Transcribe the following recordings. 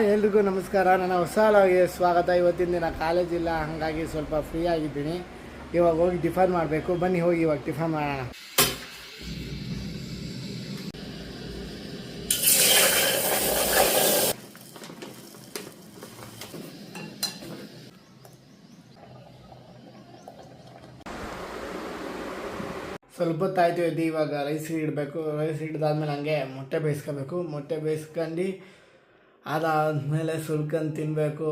ಎಲ್ರಿಗೂ ನಮಸ್ಕಾರ. ನನ್ನ ಹೊಸ ಲಾಗಿಗೆ ಸ್ವಾಗತ. ಇವತ್ತಿನ ದಿನ ಕಾಲೇಜಿಲ್ಲ, ಹಾಗಾಗಿ ಸ್ವಲ್ಪ ಫ್ರೀ ಆಗಿದ್ದೀನಿ. ಇವಾಗ ಹೋಗಿ ಟಿಫನ್ ಮಾಡಬೇಕು. ಬನ್ನಿ ಹೋಗಿ ಇವಾಗ ಟಿಫನ್ ಮಾಡೋಣ. ಸ್ವಲ್ಪ ಹೊತ್ತಾಯ್ತು ಎದ್ದು ಇವಾಗ ರೈಸ್ ಇಡಬೇಕು. ರೈಸ್ ಹಿಡ್ದಾದ್ಮೇಲೆ ಹಂಗೆ ಮೊಟ್ಟೆ ಬೇಯಿಸ್ಕೋಬೇಕು. ಮೊಟ್ಟೆ ಬೇಯಿಸ್ಕೊಂಡು ಅದಾದಮೇಲೆ ಸುಲ್ಕೊಂಡು ತಿನ್ನಬೇಕು.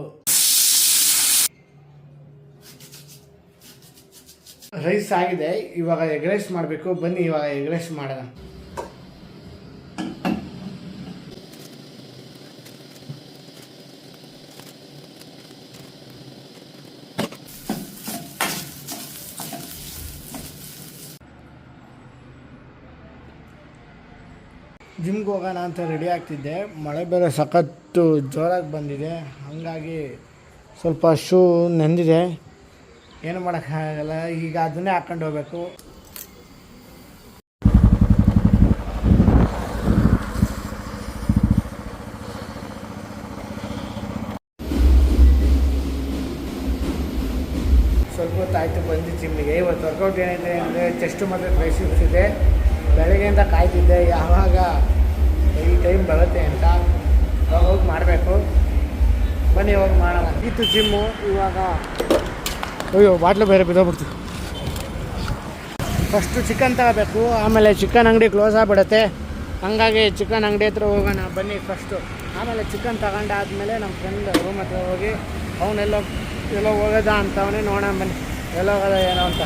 ರೈಸ್ ಆಗಿದೆ, ಇವಾಗ ಎಗ್ ರೈಸ್ ಮಾಡಬೇಕು. ಬನ್ನಿ ಇವಾಗ ಎಗ್ ರೈಸ್ ಮಾಡೋಣ. ಜಿಮ್ಗೆ ಹೋಗೋಣ ಅಂತ ರೆಡಿ ಆಗ್ತಿದ್ದೆ. ಮಳೆ ಬೇರೆ ಸಖತ್ತು ಜೋರಾಗಿ ಬಂದಿದೆ, ಹಾಗಾಗಿ ಸ್ವಲ್ಪ ಶೂ ನೆಂದಿದೆ. ಏನು ಮಾಡೋಕ್ಕಾಗಲ್ಲ, ಈಗ ಅದನ್ನೇ ಹಾಕ್ಕೊಂಡು ಹೋಗ್ಬೇಕು. ಸ್ವಲ್ಪ ಹೊತ್ತಾಯಿತು ಬಂದು ಜಿಮ್ಮಿಗೆ. ಇವತ್ತು ವರ್ಕೌಟ್ ಏನಿದೆ ಅಂದರೆ ಚೆಸ್ಟು ಮತ್ತು ಟ್ರೈಸೆಪ್ಸ್ ಇದೆ. ಬೆಳಗ್ಗೆಯಿಂದ ಕಾಯ್ತಿದ್ದೆ ಯಾವಾಗ ಈ ಟೈಮ್ ಬರುತ್ತೆ ಅಂತ. ಇವಾಗ ಹೋಗಿ ಮಾಡಬೇಕು. ಬನ್ನಿ ಇವಾಗ ಮಾಡೋಣ. ಇತ್ತು ಜಿಮ್ಮು. ಇವಾಗ ಅಯ್ಯೋ ಬಾಟ್ಲು ಬೇರೆ ಬಿದ್ದೋಗ್ಬಿಡ್ತು. ಫಸ್ಟು ಚಿಕನ್ ತಗೋಬೇಕು, ಆಮೇಲೆ ಚಿಕನ್ ಅಂಗಡಿ ಕ್ಲೋಸ್ ಆಗಿಬಿಡುತ್ತೆ. ಹಾಗಾಗಿ ಚಿಕನ್ ಅಂಗಡಿ ಹತ್ರ ಹೋಗೋಣ ಬನ್ನಿ ಫಸ್ಟು. ಆಮೇಲೆ ಚಿಕನ್ ತಗೊಂಡಾದ್ಮೇಲೆ ನಮ್ಮ ಫ್ರೆಂಡ್ ರೂಮ್ ಹತ್ರ ಹೋಗಿ ಅವನೆಲ್ಲೋ ಹೋಗೋದ ಅಂತ ಅವನೇ ನೋಡೋಣ ಬನ್ನಿ, ಎಲ್ಲೋ ಹೋಗೋದ ಏನೋ ಅಂತ.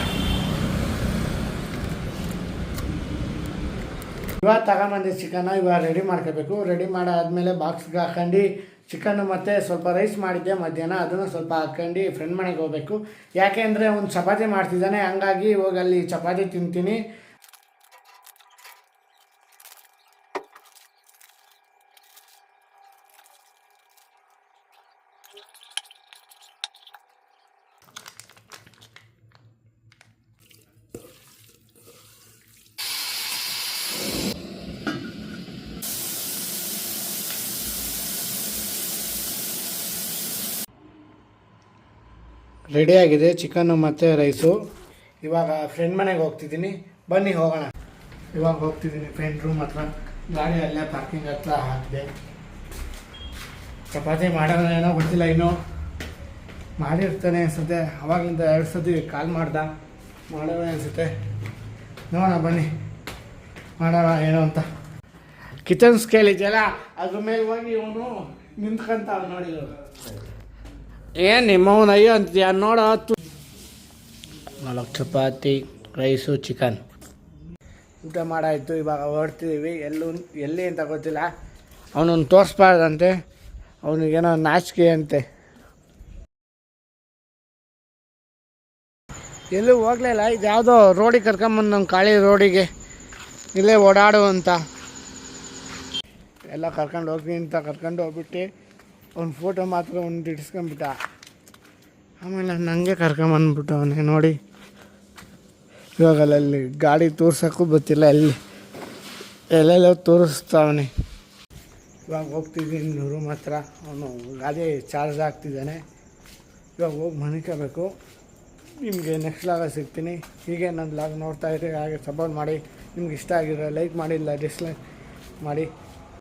ಇವಾಗ ತಗೊಂಬಂದು ಚಿಕನ್ನ ಇವಾಗ ರೆಡಿ ಮಾಡ್ಕೋಬೇಕು. ರೆಡಿ ಮಾಡಾದ್ಮೇಲೆ ಬಾಕ್ಸ್ಗೆ ಹಾಕೊಂಡು ಚಿಕನ್ನು ಮತ್ತು ಸ್ವಲ್ಪ ರೈಸ್ ಮಾಡಿದ್ದೆ ಮಧ್ಯಾಹ್ನ, ಅದನ್ನು ಸ್ವಲ್ಪ ಹಾಕ್ಕೊಂಡು ಫ್ರೆಂಡ್ ಮನೆಗೆ ಹೋಗಬೇಕು. ಯಾಕೆ ಅಂದರೆ ಒಂದು ಚಪಾತಿ ಮಾಡ್ತಿದ್ದಾನೆ, ಹಂಗಾಗಿ ಹೋಗಿ ಅಲ್ಲಿ ಚಪಾತಿ ತಿಂತೀನಿ. ರೆಡಿಯಾಗಿದೆ ಚಿಕನ್ನು ಮತ್ತು ರೈಸು. ಇವಾಗ ಫ್ರೆಂಡ್ ಮನೆಗೆ ಹೋಗ್ತಿದ್ದೀನಿ, ಬನ್ನಿ ಹೋಗೋಣ. ಇವಾಗ ಹೋಗ್ತಿದ್ದೀನಿ ಫ್ರೆಂಡ್ ರೂಮ್ ಹತ್ರ. ಗಾಡಿ ಅಲ್ಲೇ ಪಾರ್ಕಿಂಗ್ ಹತ್ರ ಹಾಕಿದೆ. ಚಪಾತಿ ಮಾಡೋಣ ಏನೋ ಗೊತ್ತಿಲ್ಲ, ಇನ್ನೂ ಮಾಡಿರ್ತಾನೆ ಅನಿಸುತ್ತೆ. ಅವಾಗಿಂದ 2 ಸತಿ ಕಾಲ್ ಮಾಡೋಣ ಅನಿಸುತ್ತೆ. ನೋಡೋಣ ಬನ್ನಿ ಮಾಡೋಣ ಏನೋ ಅಂತ. ಕಿಚನ್ ಸ್ಕೇಲ್ ಇದೆಯಲ್ಲ ಅದ್ರ ಮೇಲೆ ಹೋಗಿ ಇವನು ನಿಂತ್ಕೊಂತ ನೋಡಿ. ಏನು ನಿಮ್ಮವನು ಅಯ್ಯೋ ಅಂತೀಯ ನೋಡೋ. 4 ಚಪಾತಿ ರೈಸು ಚಿಕನ್ ಊಟ ಮಾಡಾಯಿತು. ಇವಾಗ ಹೊರಡ್ತಿದ್ದೀವಿ. ಎಲ್ಲಿ ಅಂತ ಗೊತ್ತಿಲ್ಲ. ಅವನನ್ನು ತೋರಿಸ್ಬಾರ್ದಂತೆ, ಅವನಿಗೇನೋ ನಾಚಿಕೆ ಅಂತೆ. ಎಲ್ಲೂ ಹೋಗಲಿಲ್ಲ. ಇದು ಯಾವುದೋ ರೋಡಿಗೆ ಕರ್ಕೊಂಬಂದು ನಮ್ಮ ಕಾಳಿ ರೋಡಿಗೆ ಇಲ್ಲೇ ಓಡಾಡು ಅಂತ ಎಲ್ಲ ಕರ್ಕೊಂಡು ಹೋಗಿ ಅಂತ ಕರ್ಕೊಂಡು ಹೋಗ್ಬಿಟ್ಟು ಅವ್ನ ಫೋಟೋ ಮಾತ್ರ ಒಂದು ಇಡಿಸ್ಕೊಂಬಿಟ್ಟ. ಆಮೇಲೆ ನನಗೆ ಕರ್ಕೊಂಬಂದ್ಬಿಟ್ಟು ಅವನೇ ನೋಡಿ. ಇವಾಗ ಅಲ್ಲಿ ಗಾಡಿ ತೋರ್ಸೋಕ್ಕೂ ಗೊತ್ತಿಲ್ಲ, ಎಲ್ಲೆಲ್ಲೋ ತೋರಿಸ್ತಾವನೆ. ಇವಾಗ ಹೋಗ್ತಿದ್ದೀನಿ ರೂಮ್ ಹತ್ರ. ಅವನು ಗಾಡಿ ಚಾರ್ಜ್ ಆಗ್ತಿದ್ದಾನೆ. ಇವಾಗ ಹೋಗಿ ಮನಿಕೋಬೇಕು. ನಿಮಗೆ ನೆಕ್ಸ್ಟ್ ಲಾಗ ಸಿಗ್ತೀನಿ. ಹೀಗೆ ನನ್ನ ಲಾಗ್ ನೋಡ್ತಾಯಿರಿ, ಹಾಗೆ ಸಪೋರ್ಟ್ ಮಾಡಿ. ನಿಮ್ಗೆ ಇಷ್ಟ ಆಗಿರೋ ಲೈಕ್ ಮಾಡಿ, ಇಲ್ಲ ಡಿಸ್ಲೈಕ್ ಮಾಡಿ.